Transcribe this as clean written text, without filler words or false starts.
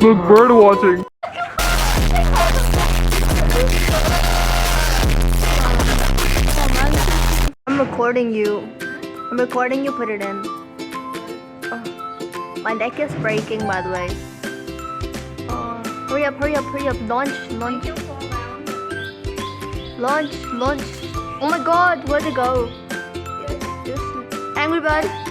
Look, bird watching. I'm recording you. I'm recording you, put it in. Oh, my neck is breaking, by the way. Hurry up, hurry up, hurry up. Launch, launch. Launch, launch. Oh my god, where'd it go? Angry bird.